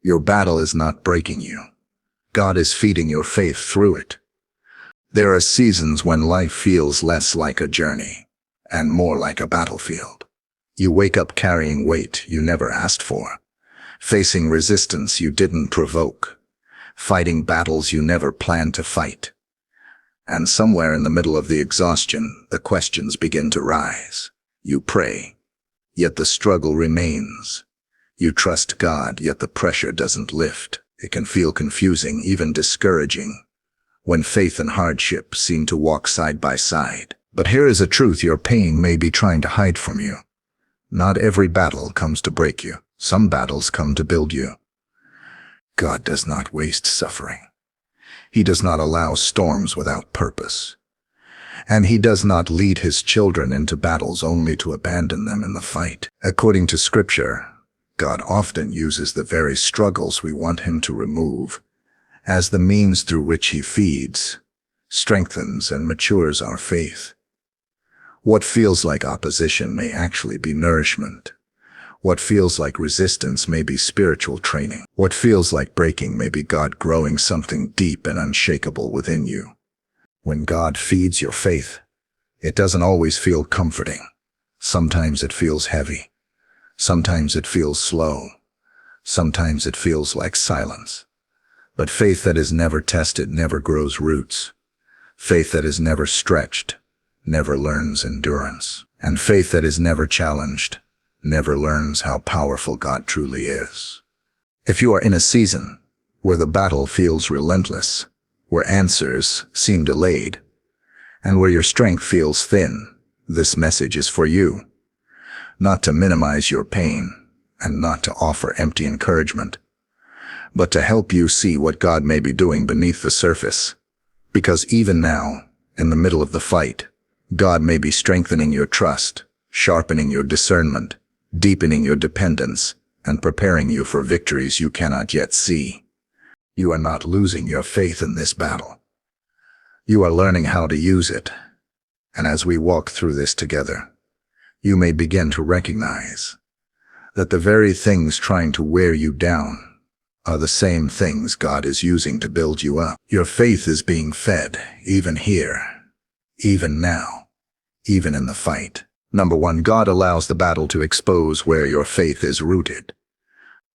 Your battle is not breaking you. God is feeding your faith through it. There are seasons when life feels less like a journey and more like a battlefield. You wake up carrying weight you never asked for, facing resistance you didn't provoke, fighting battles you never planned to fight. And somewhere in the middle of the exhaustion, the questions begin to rise. You pray, yet the struggle remains. You trust God, yet the pressure doesn't lift. It can feel confusing, even discouraging, when faith and hardship seem to walk side by side. But here is a truth your pain may be trying to hide from you. Not every battle comes to break you. Some battles come to build you. God does not waste suffering. He does not allow storms without purpose. And He does not lead His children into battles only to abandon them in the fight. According to Scripture, God often uses the very struggles we want Him to remove as the means through which He feeds, strengthens, and matures our faith. What feels like opposition may actually be nourishment. What feels like resistance may be spiritual training. What feels like breaking may be God growing something deep and unshakable within you. When God feeds your faith, it doesn't always feel comforting. Sometimes it feels heavy. Sometimes it feels slow. Sometimes it feels like silence. But faith that is never tested never grows roots. Faith that is never stretched never learns endurance. And faith that is never challenged never learns how powerful God truly is. If you are in a season where the battle feels relentless, where answers seem delayed, and where your strength feels thin, this message is for you. Not to minimize your pain, and not to offer empty encouragement, but to help you see what God may be doing beneath the surface. Because even now, in the middle of the fight, God may be strengthening your trust, sharpening your discernment, deepening your dependence, and preparing you for victories you cannot yet see. You are not losing your faith in this battle. You are learning how to use it. And as we walk through this together, you may begin to recognize that the very things trying to wear you down are the same things God is using to build you up. Your faith is being fed, even here, even now, even in the fight. Number 1, God allows the battle to expose where your faith is rooted.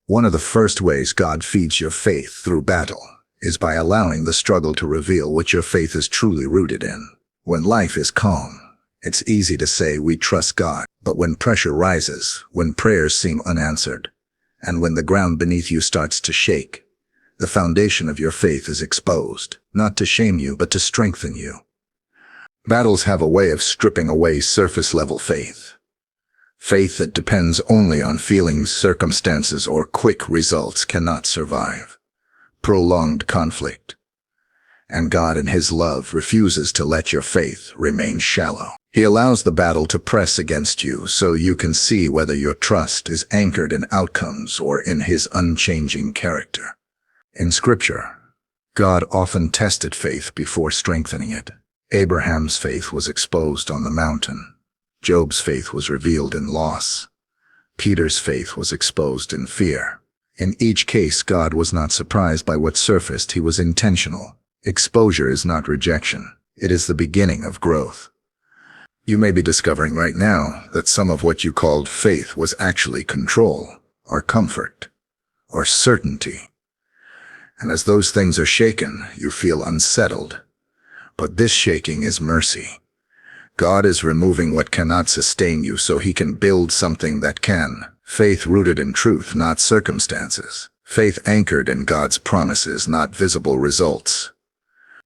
One of the first ways God feeds your faith through battle is by allowing the struggle to reveal what your faith is truly rooted in. When life is calm, it's easy to say we trust God. But when pressure rises, when prayers seem unanswered, and when the ground beneath you starts to shake, the foundation of your faith is exposed, not to shame you, but to strengthen you. Battles have a way of stripping away surface-level faith. Faith that depends only on feelings, circumstances, or quick results cannot survive prolonged conflict. And God in His love refuses to let your faith remain shallow. He allows the battle to press against you so you can see whether your trust is anchored in outcomes or in His unchanging character. In Scripture, God often tested faith before strengthening it. Abraham's faith was exposed on the mountain. Job's faith was revealed in loss. Peter's faith was exposed in fear. In each case, God was not surprised by what surfaced. He was intentional. Exposure is not rejection. It is the beginning of growth. You may be discovering right now that some of what you called faith was actually control, or comfort, or certainty. And as those things are shaken, you feel unsettled. But this shaking is mercy. God is removing what cannot sustain you so He can build something that can. Faith rooted in truth, not circumstances. Faith anchored in God's promises, not visible results.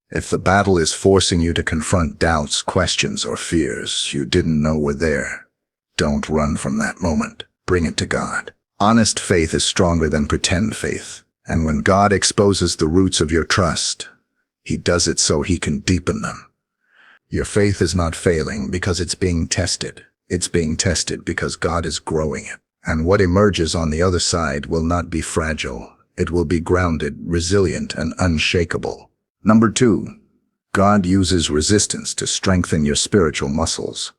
If the battle is forcing you to confront doubts, questions, or fears you didn't know were there, don't run from that moment. Bring it to God. Honest faith is stronger than pretend faith. And when God exposes the roots of your trust, He does it so He can deepen them. Your faith is not failing because it's being tested. It's being tested because God is growing it. And what emerges on the other side will not be fragile. It will be grounded, resilient, and unshakable. Number 2, God uses resistance to strengthen your spiritual muscles.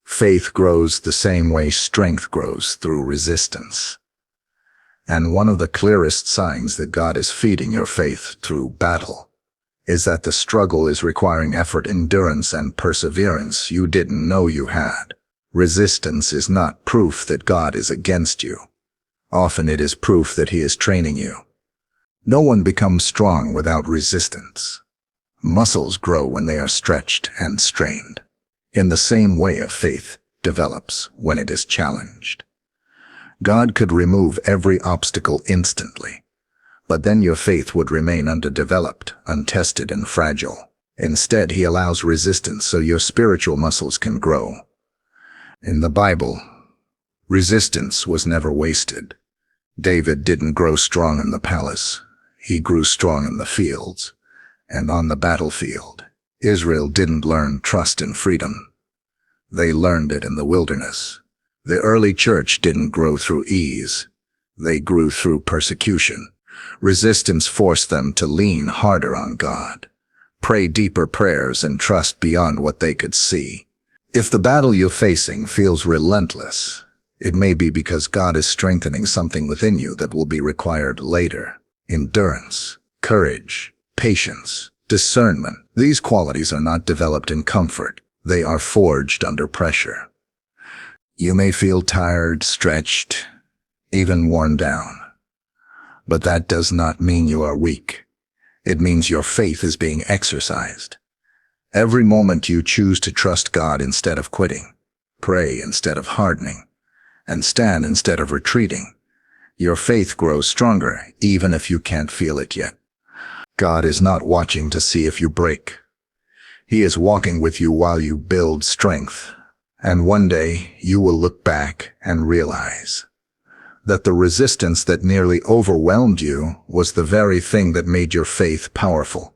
Faith grows the same way strength grows, through resistance. And one of the clearest signs that God is feeding your faith through battle is that the struggle is requiring effort, endurance, and perseverance you didn't know you had. Resistance is not proof that God is against you. Often it is proof that He is training you. No one becomes strong without resistance. Muscles grow when they are stretched and strained. In the same way, a faith develops when it is challenged. God could remove every obstacle instantly, but then your faith would remain underdeveloped, untested, and fragile. Instead, He allows resistance so your spiritual muscles can grow. In the Bible, resistance was never wasted. David didn't grow strong in the palace. He grew strong in the fields and on the battlefield. Israel didn't learn trust in freedom. They learned it in the wilderness. The early church didn't grow through ease. They grew through persecution. Resistance forced them to lean harder on God, pray deeper prayers, and trust beyond what they could see. If the battle you're facing feels relentless, it may be because God is strengthening something within you that will be required later. Endurance, courage, patience, discernment. These qualities are not developed in comfort. They are forged under pressure. You may feel tired, stretched, even worn down. But that does not mean you are weak. It means your faith is being exercised. Every moment you choose to trust God instead of quitting, pray instead of hardening, and stand instead of retreating, your faith grows stronger, even if you can't feel it yet. God is not watching to see if you break. He is walking with you while you build strength. And one day you will look back and realize that the resistance that nearly overwhelmed you was the very thing that made your faith powerful.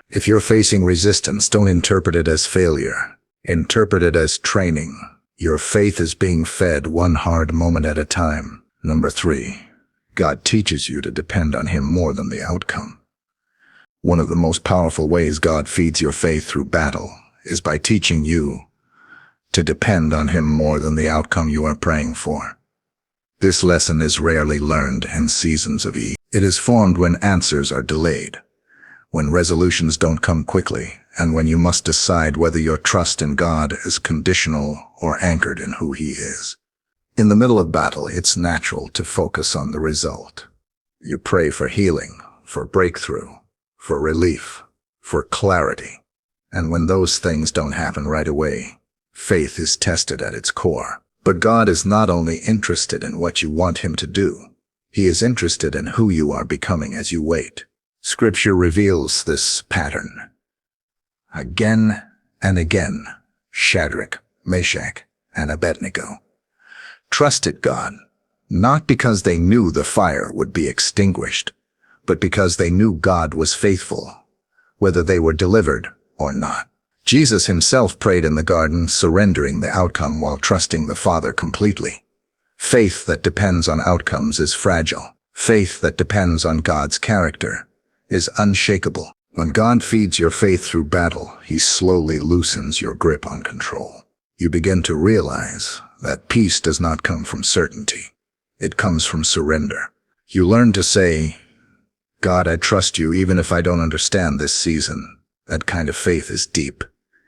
If you're facing resistance, don't interpret it as failure. Interpret it as training. Your faith is being fed one hard moment at a time. Number 3, God teaches you to depend on Him more than the outcome. One of the most powerful ways God feeds your faith through battle is by teaching you to depend on Him more than the outcome you are praying for. This lesson is rarely learned in seasons of ease. It is formed when answers are delayed, when resolutions don't come quickly, and when you must decide whether your trust in God is conditional or anchored in who He is. In the middle of battle, it's natural to focus on the result. You pray for healing, for breakthrough, for relief, for clarity. And when those things don't happen right away, faith is tested at its core. But God is not only interested in what you want Him to do, He is interested in who you are becoming as you wait. Scripture reveals this pattern. Again and again, Shadrach, Meshach, and Abednego trusted God, not because they knew the fire would be extinguished, but because they knew God was faithful, whether they were delivered or not. Jesus Himself prayed in the garden, surrendering the outcome while trusting the Father completely. Faith that depends on outcomes is fragile. Faith that depends on God's character is unshakable. When God feeds your faith through battle, He slowly loosens your grip on control. You begin to realize that peace does not come from certainty. It comes from surrender. You learn to say, God, I trust you even if I don't understand this season. That kind of faith is deep.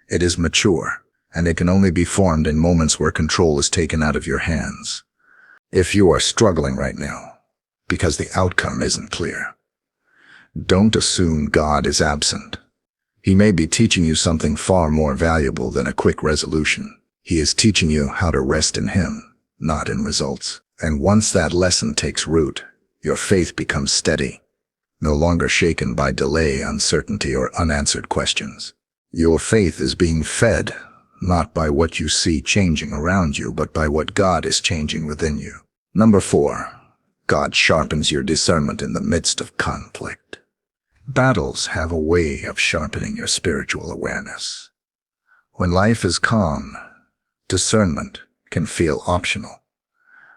It is mature, and it can only be formed in moments where control is taken out of your hands. If you are struggling right now because the outcome isn't clear, don't assume God is absent. He may be teaching you something far more valuable than a quick resolution. He is teaching you how to rest in Him, not in results. And once that lesson takes root, your faith becomes steady, no longer shaken by delay, uncertainty, or unanswered questions. Your faith is being fed, not by what you see changing around you, but by what God is changing within you. Number 4, God sharpens your discernment in the midst of conflict. Battles have a way of sharpening your spiritual awareness. When life is calm, discernment can feel optional.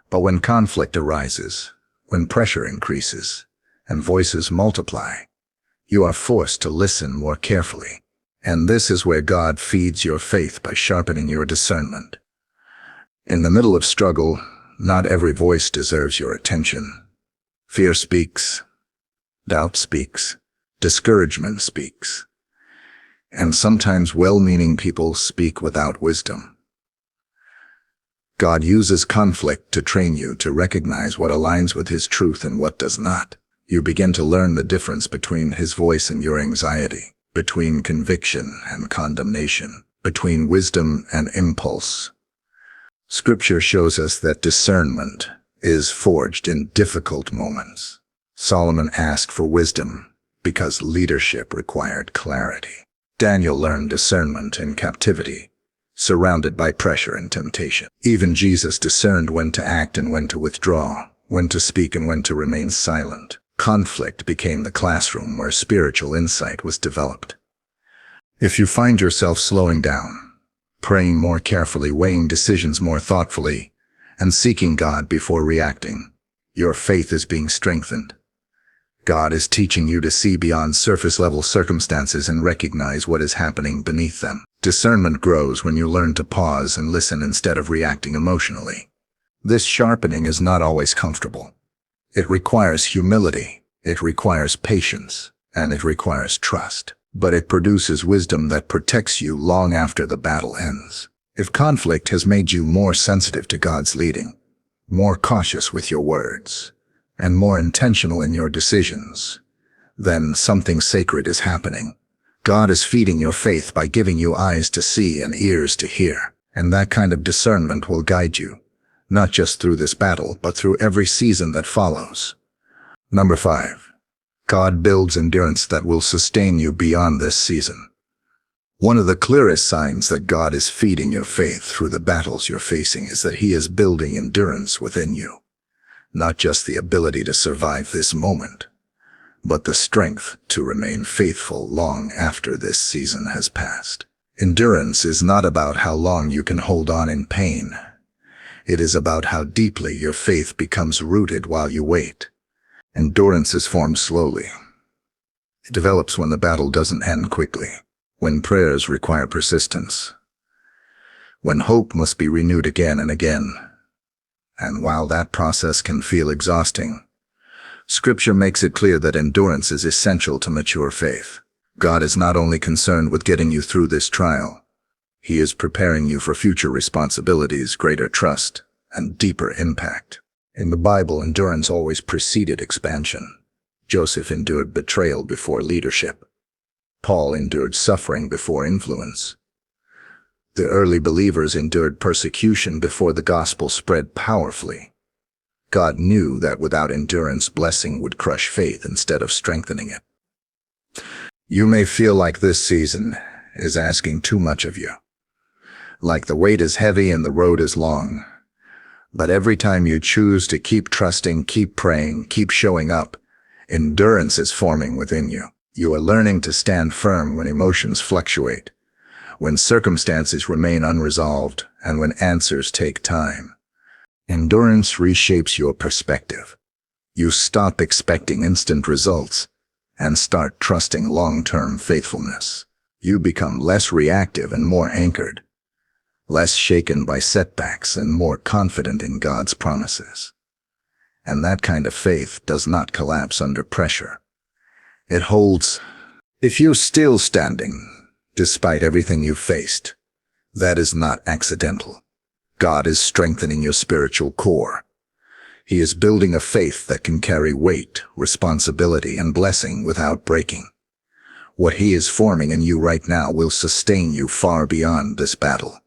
But when conflict arises, when pressure increases, and voices multiply, you are forced to listen more carefully. And this is where God feeds your faith by sharpening your discernment. In the middle of struggle, not every voice deserves your attention. Fear speaks, doubt speaks, discouragement speaks, and sometimes well-meaning people speak without wisdom. God uses conflict to train you to recognize what aligns with His truth and what does not. You begin to learn the difference between His voice and your anxiety, between conviction and condemnation, between wisdom and impulse. Scripture shows us that discernment is forged in difficult moments. Solomon asked for wisdom because leadership required clarity. Daniel learned discernment in captivity, surrounded by pressure and temptation. Even Jesus discerned when to act and when to withdraw, when to speak and when to remain silent. Conflict became the classroom where spiritual insight was developed. If you find yourself slowing down, praying more carefully, weighing decisions more thoughtfully, and seeking God before reacting, your faith is being strengthened. God is teaching you to see beyond surface-level circumstances and recognize what is happening beneath them. Discernment grows when you learn to pause and listen instead of reacting emotionally. This sharpening is not always comfortable. It requires humility, it requires patience, and it requires trust. But it produces wisdom that protects you long after the battle ends. If conflict has made you more sensitive to God's leading, more cautious with your words, and more intentional in your decisions, then something sacred is happening. God is feeding your faith by giving you eyes to see and ears to hear, and that kind of discernment will guide you, not just through this battle, but through every season that follows. Number 5. God builds endurance that will sustain you beyond this season. One of the clearest signs that God is feeding your faith through the battles you're facing is that He is building endurance within you. Not just the ability to survive this moment, but the strength to remain faithful long after this season has passed. Endurance is not about how long you can hold on in pain. It is about how deeply your faith becomes rooted while you wait. Endurance is formed slowly. It develops when the battle doesn't end quickly, when prayers require persistence, when hope must be renewed again and again. And while that process can feel exhausting, Scripture makes it clear that endurance is essential to mature faith. God is not only concerned with getting you through this trial, He is preparing you for future responsibilities, greater trust, and deeper impact. In the Bible, endurance always preceded expansion. Joseph endured betrayal before leadership. Paul endured suffering before influence. The early believers endured persecution before the gospel spread powerfully. God knew that without endurance, blessing would crush faith instead of strengthening it. You may feel like this season is asking too much of you, like the weight is heavy and the road is long. But every time you choose to keep trusting, keep praying, keep showing up, endurance is forming within you. You are learning to stand firm when emotions fluctuate, when circumstances remain unresolved, and when answers take time. Endurance reshapes your perspective. You stop expecting instant results and start trusting long-term faithfulness. You become less reactive and more anchored, less shaken by setbacks and more confident in God's promises. And that kind of faith does not collapse under pressure. It holds. If you're still standing, despite everything you've faced, that is not accidental. God is strengthening your spiritual core. He is building a faith that can carry weight, responsibility, and blessing without breaking. What He is forming in you right now will sustain you far beyond this battle.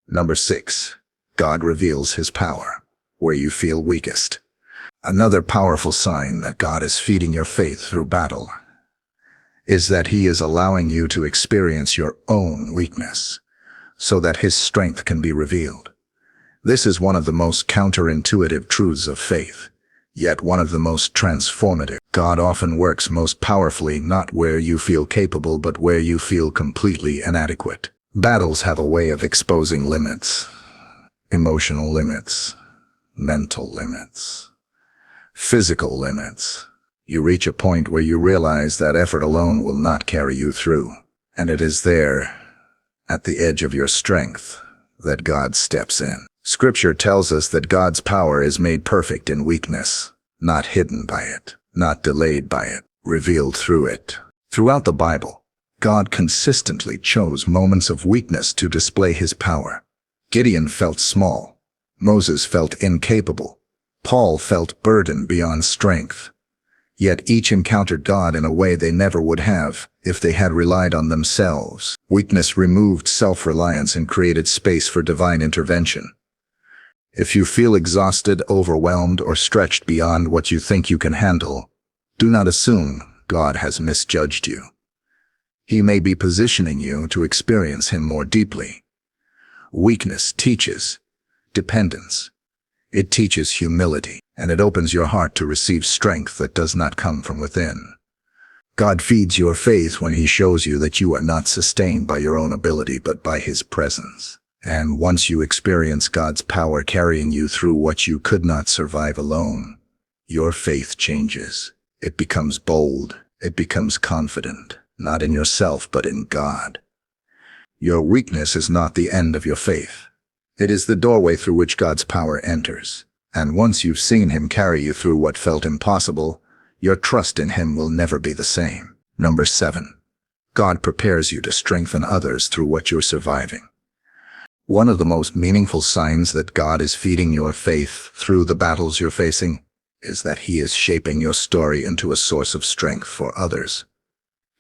Number 6. God reveals His power where you feel weakest. Another powerful sign that God is feeding your faith through battle is that He is allowing you to experience your own weakness so that His strength can be revealed. This is one of the most counterintuitive truths of faith, yet one of the most transformative. God often works most powerfully not where you feel capable, but where you feel completely inadequate. Battles have a way of exposing limits, emotional limits, mental limits, physical limits. You reach a point where you realize that effort alone will not carry you through, and it is there, at the edge of your strength, that God steps in. Scripture tells us that God's power is made perfect in weakness. not hidden by it, not delayed by it, revealed through it. Throughout the Bible, God consistently chose moments of weakness to display his power. Gideon felt small. Moses felt incapable. Paul felt burdened beyond strength. Yet each encountered God in a way they never would have if they had relied on themselves. Weakness removed self-reliance and created space for divine intervention. If you feel exhausted, overwhelmed, or stretched beyond what you think you can handle, do not assume God has misjudged you. He may be positioning you to experience him more deeply. Weakness teaches dependence. It teaches humility, and it opens your heart to receive strength that does not come from within. God feeds your faith when he shows you that you are not sustained by your own ability but by his presence. And once you experience God's power carrying you through what you could not survive alone, your faith changes. It becomes bold. It becomes confident, not in yourself but in God. Your weakness is not the end of your faith. It is the doorway through which God's power enters. And once you've seen him carry you through what felt impossible, your trust in him will never be the same. Number 7. God prepares you to strengthen others through what you're surviving. One of the most meaningful signs that God is feeding your faith through the battles you're facing is that he is shaping your story into a source of strength for others.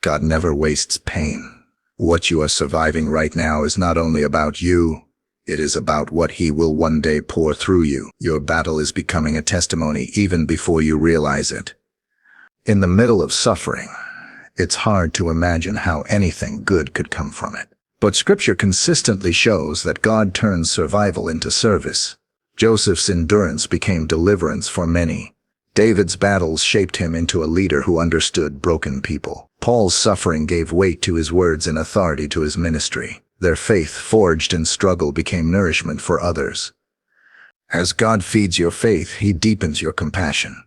God never wastes pain. What you are surviving right now is not only about you, it is about what he will one day pour through you. Your battle is becoming a testimony even before you realize it. In the middle of suffering, it's hard to imagine how anything good could come from it. But Scripture consistently shows that God turns survival into service. Joseph's endurance became deliverance for many. David's battles shaped him into a leader who understood broken people. Paul's suffering gave weight to his words and authority to his ministry. Their faith, forged in struggle, became nourishment for others. As God feeds your faith, he deepens your compassion.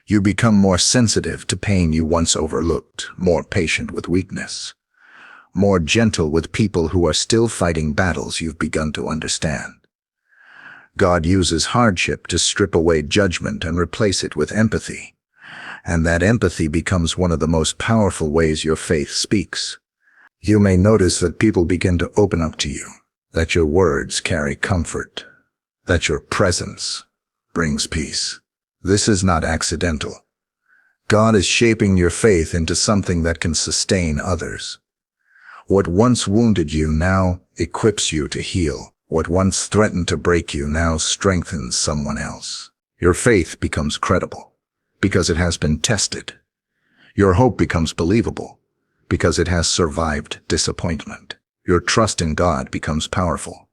You become more sensitive to pain you once overlooked, more patient with weakness, more gentle with people who are still fighting battles you've begun to understand. God uses hardship to strip away judgment and replace it with empathy. And that empathy becomes one of the most powerful ways your faith speaks. You may notice that people begin to open up to you, that your words carry comfort, that your presence brings peace. This is not accidental. God is shaping your faith into something that can sustain others. What once wounded you now equips you to heal. What once threatened to break you now strengthens someone else. Your faith becomes credible because it has been tested. Your hope becomes believable because it has survived disappointment. Your trust in God becomes powerful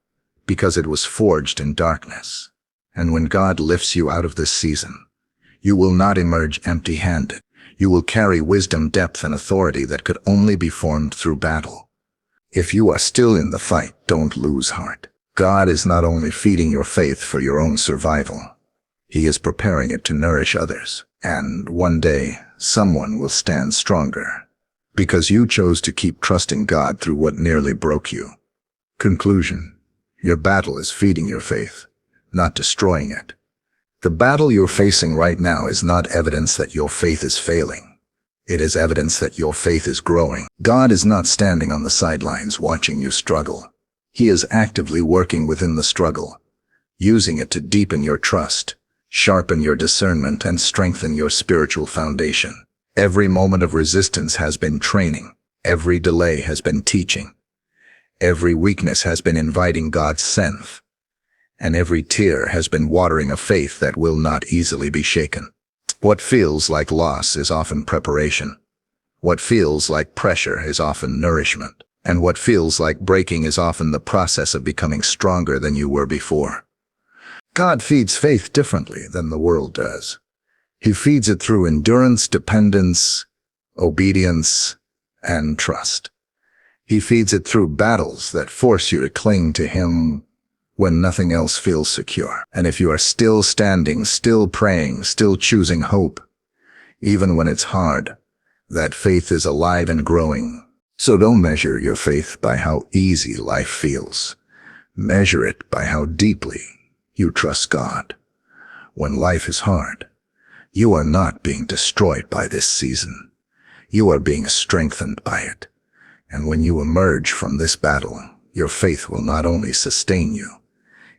because it was forged in darkness. And when God lifts you out of this season, you will not emerge empty-handed. You will carry wisdom, depth, and authority that could only be formed through battle. If you are still in the fight, don't lose heart. God is not only feeding your faith for your own survival, he is preparing it to nourish others. And one day, someone will stand stronger because you chose to keep trusting God through what nearly broke you. Conclusion: your battle is feeding your faith, not destroying it. The battle you're facing right now is not evidence that your faith is failing. It is evidence that your faith is growing. God is not standing on the sidelines watching you struggle. He is actively working within the struggle, using it to deepen your trust, sharpen your discernment, and strengthen your spiritual foundation. Every moment of resistance has been training. Every delay has been teaching. Every weakness has been inviting God's strength. And every tear has been watering a faith that will not easily be shaken. What feels like loss is often preparation. What feels like pressure is often nourishment. And what feels like breaking is often the process of becoming stronger than you were before. God feeds faith differently than the world does. He feeds it through endurance, dependence, obedience, and trust. He feeds it through battles that force you to cling to him when nothing else feels secure. And if you are still standing, still praying, still choosing hope, even when it's hard, that faith is alive and growing. So don't measure your faith by how easy life feels. Measure it by how deeply you trust God. When life is hard, You are not being destroyed by this season. You are being strengthened by it. And when you emerge from this battle, your faith will not only sustain you,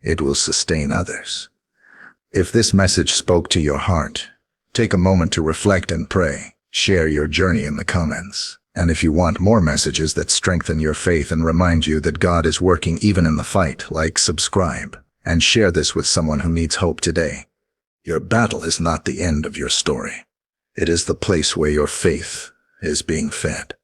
it will sustain others. If this message spoke to your heart, take a moment to reflect and pray. Share your journey in the comments. And if you want more messages that strengthen your faith and remind you that God is working even in the fight, like, subscribe, and share this with someone who needs hope today. Your battle is not the end of your story. It is the place where your faith is being fed.